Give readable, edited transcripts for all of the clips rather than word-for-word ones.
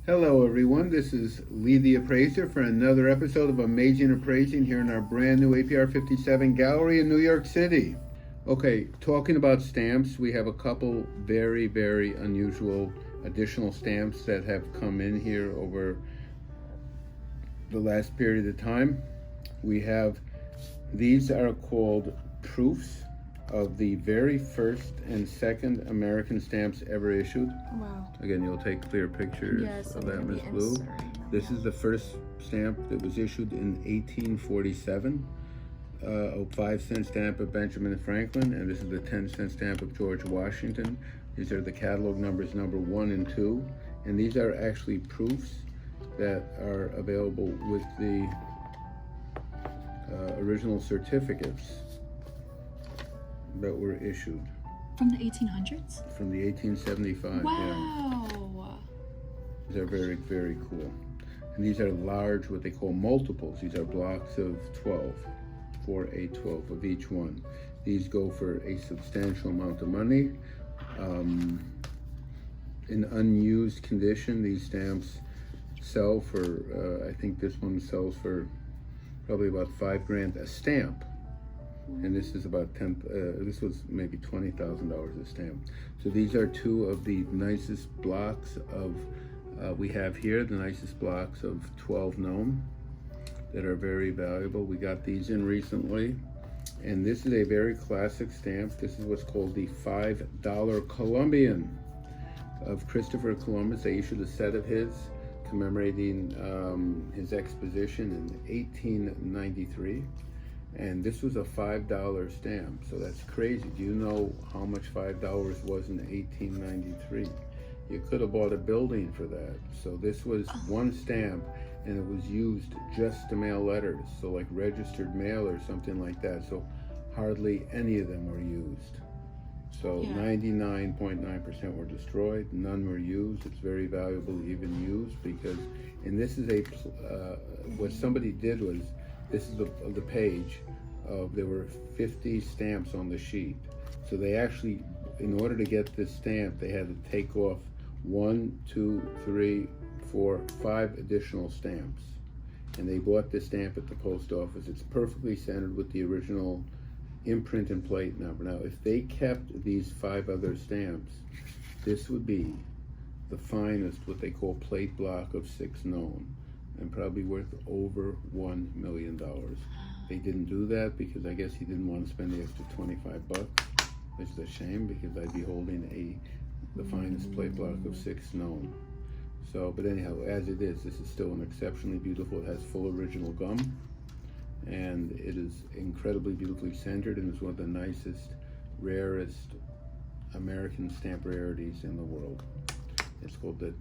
Hello everyone, this is Lee the Appraiser for another episode of Amazing Appraising here in our brand new APR 57 gallery in New York City. Okay, talking about stamps, we have a couple very, very unusual additional stamps that have come in here over the last period of time. These are called proofs of the very first and second American stamps ever issued. Wow. Again, you'll take clear pictures of that, Miss Blue. This is the first stamp that was issued in 1847, a 5-cent stamp of Benjamin Franklin, and this is the 10-cent stamp of George Washington. These are the catalog numbers number 1 and 2, and these are actually proofs that are available with the original certificates that were issued. From the 1800s? From the 1875, wow. Yeah. These are very, very cool. And these are large, what they call multiples. These are blocks of 12, 4, 8, 12 of each one. These go for a substantial amount of money. In unused condition, these stamps sell for, I think this one sells for probably about $5,000 a stamp. And this is about this was maybe $20,000 a stamp. So these are two of the nicest blocks of, we have here, the nicest blocks of 12 known that are very valuable. We got these in recently. And this is a very classic stamp. This is what's called the $5 Columbian of Christopher Columbus. They issued a set of his commemorating his exposition in 1893. And this was a $5 stamp, so that's crazy. Do you know how much $5 was in 1893? You could have bought a building for that. So this was one stamp, and it was used just to mail letters, so like registered mail or something like that. So hardly any of them were used. So 99.9% were destroyed, none were used. It's very valuable to even use because, and this is what somebody did was, this is the page of, there were 50 stamps on the sheet. So they actually, in order to get this stamp, they had to take off 1, 2, 3, 4, 5 additional stamps. And they bought this stamp at the post office. It's perfectly centered with the original imprint and plate number. Now, if they kept these 5 other stamps, this would be the finest, what they call plate block of 6 known, and probably worth over $1 million. They didn't do that because I guess he didn't want to spend the extra 25 bucks, which is a shame because I'd be holding the finest plate block of 6 known. So, but anyhow, as it is, this is still an exceptionally beautiful. It has full original gum, and it is incredibly beautifully centered, and it's one of the nicest, rarest American stamp rarities in the world. It's called the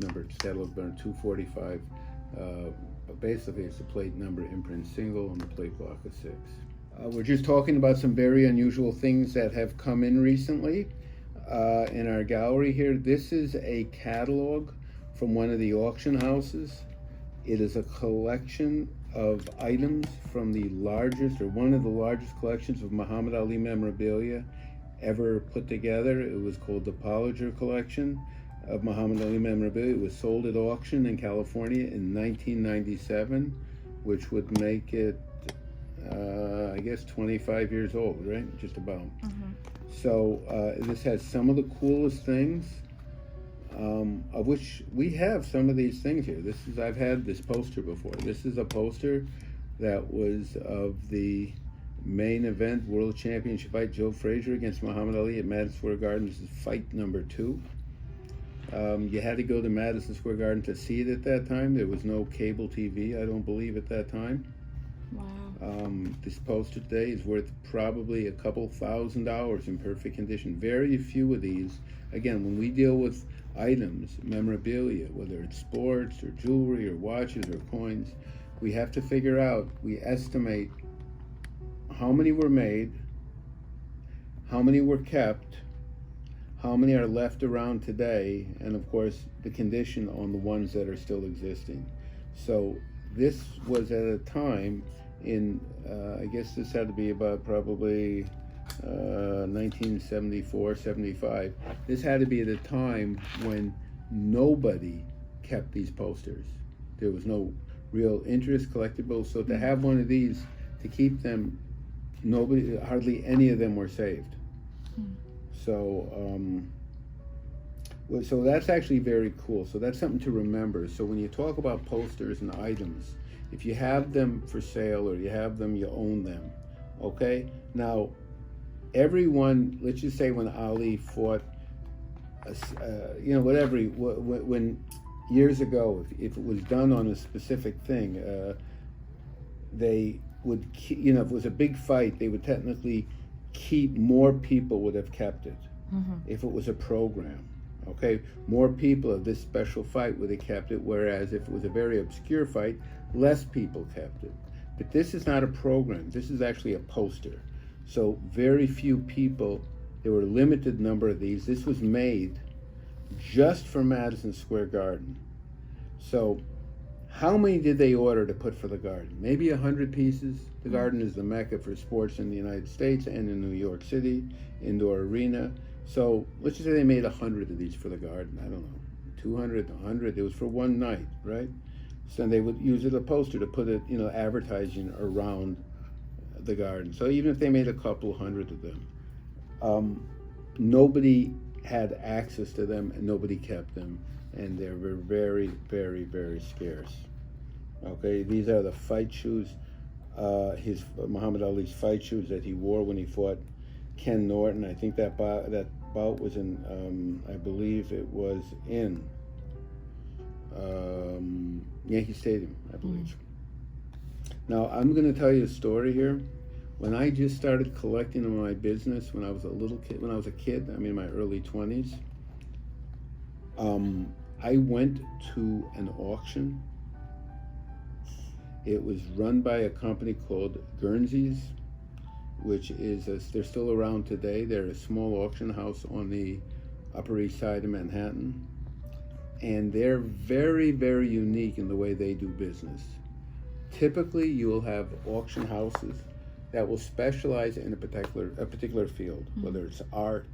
number, catalog number 245. Basically, it's a plate number imprint single on the plate block of 6. We're just talking about some very unusual things that have come in recently in our gallery here. This is a catalog from one of the auction houses. It is a collection of items from the largest, or one of the largest collections of Muhammad Ali memorabilia ever put together. It was called the Pollinger Collection of Muhammad Ali memorabilia. It was sold at auction in California in 1997, which would make it, I guess, 25 years old, right? Just about. So this has some of the coolest things, of which we have some of these things here. I've had this poster before. This is a poster that was of the main event World Championship fight, Joe Frazier against Muhammad Ali at Madison Square Garden. This is fight number 2. You had to go to Madison Square Garden to see it at that time. There was no cable TV, I don't believe, at that time. Wow. This poster today is worth probably a couple $1,000 in perfect condition. Very few of these. Again, when we deal with items, memorabilia, whether it's sports or jewelry or watches or coins, we have to figure out, we estimate how many were made, how many were kept, how many are left around today, and of course the condition on the ones that are still existing. So this was at a time in, I guess this had to be about probably 1974, 75. This had to be at a time when nobody kept these posters. There was no real interest, collectibles. So to have one of these, to keep them, hardly any of them were saved. So, so that's actually very cool. So that's something to remember. So when you talk about posters and items, if you have them for sale or you have them, you own them. Okay? Now, everyone, let's just say when Ali fought, when years ago, if it was done on a specific thing, they would, if it was a big fight, they would technically keep, more people would have kept it. If it was a program, okay? More people of this special fight would have kept it, whereas if it was a very obscure fight, less people kept it. But this is not a program, this is actually a poster. So very few people, there were a limited number of these. This was made just for Madison Square Garden. So how many did they order to put for the Garden? Maybe 100 pieces. The Garden is the mecca for sports in the United States and in New York City, indoor arena. So let's just say they made 100 of these for the Garden. I don't know, 200, 100. It was for one night, right? So they would use it as a poster to put it, advertising around the Garden. So even if they made a couple hundred of them, nobody had access to them and nobody kept them, and they were very, very, very scarce. Okay, these are the fight shoes, Muhammad Ali's fight shoes that he wore when he fought Ken Norton. I think that bout was in, I believe it was in Yankee Stadium, I believe. Now, I'm going to tell you a story here. When I just started collecting in my business, when I was a kid, I'm in my early 20s, I went to an auction. It was run by a company called Guernsey's, which is, they're still around today. They're a small auction house on the Upper East Side of Manhattan. And they're very, very unique in the way they do business. Typically, you will have auction houses that will specialize in a particular field, whether it's art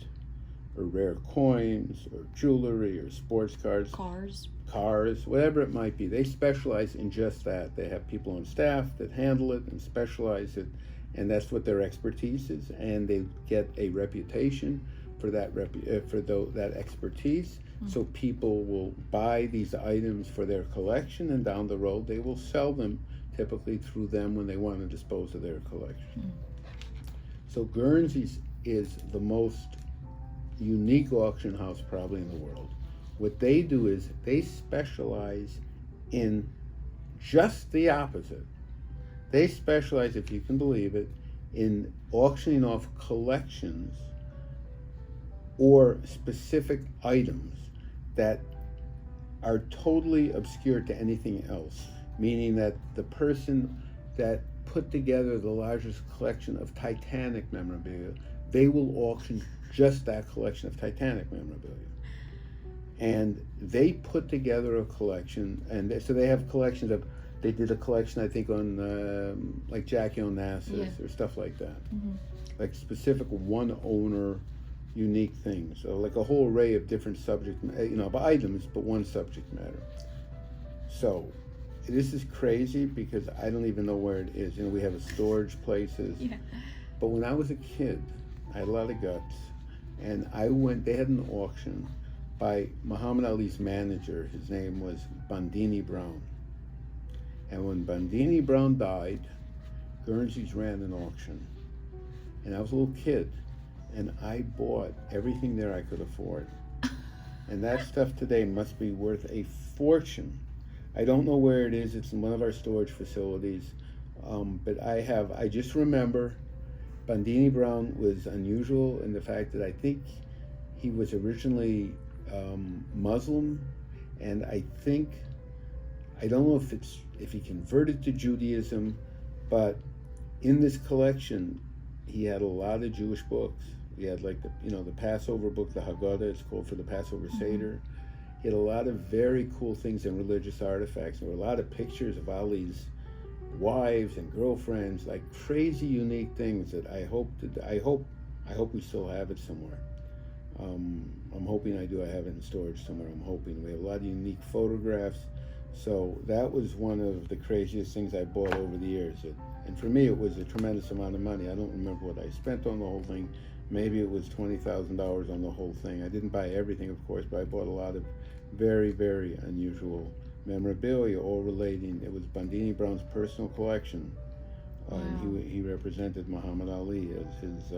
or rare coins or jewelry or sports cars, whatever it might be. They specialize in just that. They have people on staff that handle it and specialize it, and that's what their expertise is. And they get a reputation for that that expertise. So people will buy these items for their collection, and down the road they will sell them, typically through them when they want to dispose of their collection. So Guernsey's is the most unique auction house probably in the world. What they do is they specialize in just the opposite. They specialize, if you can believe it, in auctioning off collections or specific items that are totally obscure to anything else, meaning that the person that put together the largest collection of Titanic memorabilia, they will auction just that collection of Titanic memorabilia. And they put together a collection, and so they have collections of, they did a collection, I think, on like Jackie Onassis or stuff like that. Like specific one owner, unique things. So like a whole array of different subject, items, but one subject matter. So this is crazy because I don't even know where it is. We have storage places. But when I was a kid, I had a lot of guts, and they had an auction by Muhammad Ali's manager. His name was Bandini Brown. And when Bandini Brown died, Guernsey's ran an auction. And I was a little kid, and I bought everything there I could afford. And that stuff today must be worth a fortune. I don't know where it is. It's in one of our storage facilities. But I just remember Bandini Brown was unusual in the fact that I think he was originally Muslim, and I don't know if he converted to Judaism, but in this collection he had a lot of Jewish books. He had like the Passover book, the Haggadah, it's called, for the Passover Seder. He had a lot of very cool things and religious artifacts. There were a lot of pictures of Ali's wives and girlfriends, like crazy unique things that I hope we still have it somewhere. I'm hoping I do. I have it in storage somewhere. I'm hoping. We have a lot of unique photographs. So that was one of the craziest things I bought over the years. And for me, it was a tremendous amount of money. I don't remember what I spent on the whole thing. Maybe it was $20,000 on the whole thing. I didn't buy everything, of course, but I bought a lot of very, very unusual memorabilia, all relating. It was Bandini Brown's personal collection. Wow. And he represented Muhammad Ali as his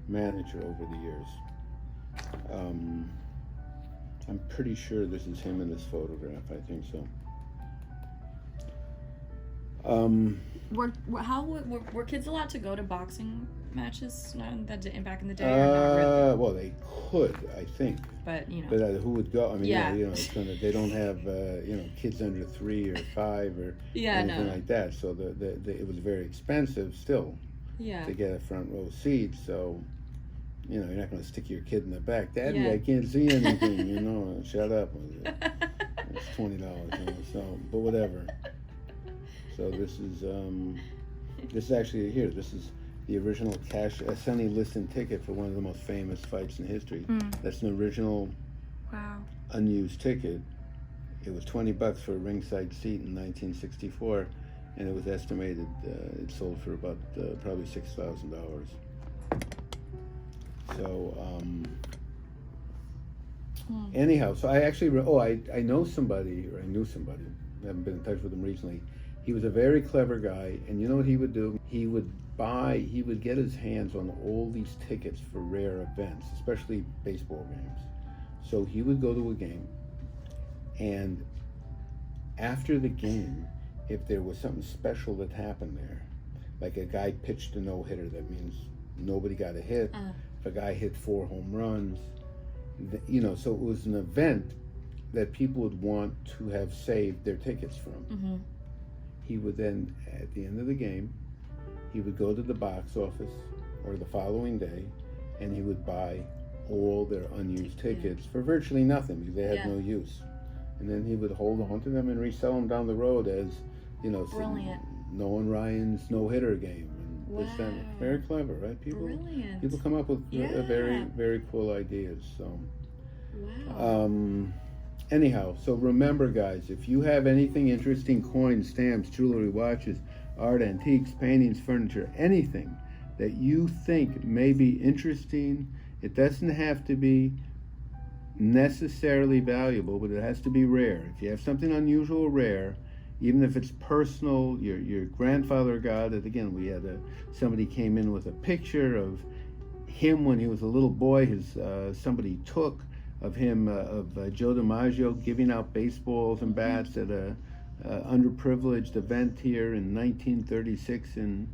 manager over the years. I'm pretty sure this is him in this photograph. I think so. Were kids allowed to go to boxing matches back in the day? Or not really? Well, they could, I think. But who would go? I mean, yeah. They don't have kids under 3 or 5 or anything like that. So it was very expensive still to get a front row seat. So you're not going to stick your kid in the back. Daddy, I can't see anything. Shut up. It's $20. So, but whatever. So this is actually here. This is the original Sonny Liston ticket for one of the most famous fights in history. That's an original, unused ticket. It was $20 for a ringside seat in 1964, and it was estimated it sold for about probably $6,000. So anyhow, so I actually I know somebody, or I knew somebody. I haven't been in touch with him recently. He was a very clever guy, and you know what he would do? He would get his hands on all these tickets for rare events, especially baseball games. So he would go to a game, and after the game, if there was something special that happened there, like a guy pitched a no-hitter, that means nobody got a hit. If a guy hit 4 home runs, so it was an event that people would want to have saved their tickets from. He would then, at the end of the game, he would go to the box office or the following day, and he would buy all their unused tickets for virtually nothing because they had no use. And then he would hold on to them and resell them down the road as, Brilliant. Nolan Ryan's no-hitter game. Wow. Very clever, right? Brilliant. People come up with very, very cool ideas. So, wow. Anyhow, so remember, guys, if you have anything interesting, coins, stamps, jewelry, watches, art, antiques, paintings, furniture, anything that you think may be interesting, it doesn't have to be necessarily valuable, but it has to be rare. If you have something unusual or rare, even if it's personal, your grandfather got it. Again, we had somebody came in with a picture of him when he was a little boy. Somebody took of him, of Joe DiMaggio giving out baseballs and bats at a underprivileged event here in 1936 in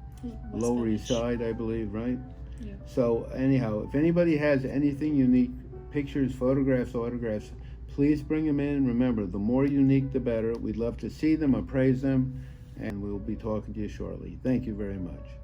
Lower East Side, I believe, right? Yeah. So anyhow, if anybody has anything unique, pictures, photographs, autographs, please bring them in. Remember, the more unique, the better. We'd love to see them, appraise them, and we'll be talking to you shortly. Thank you very much.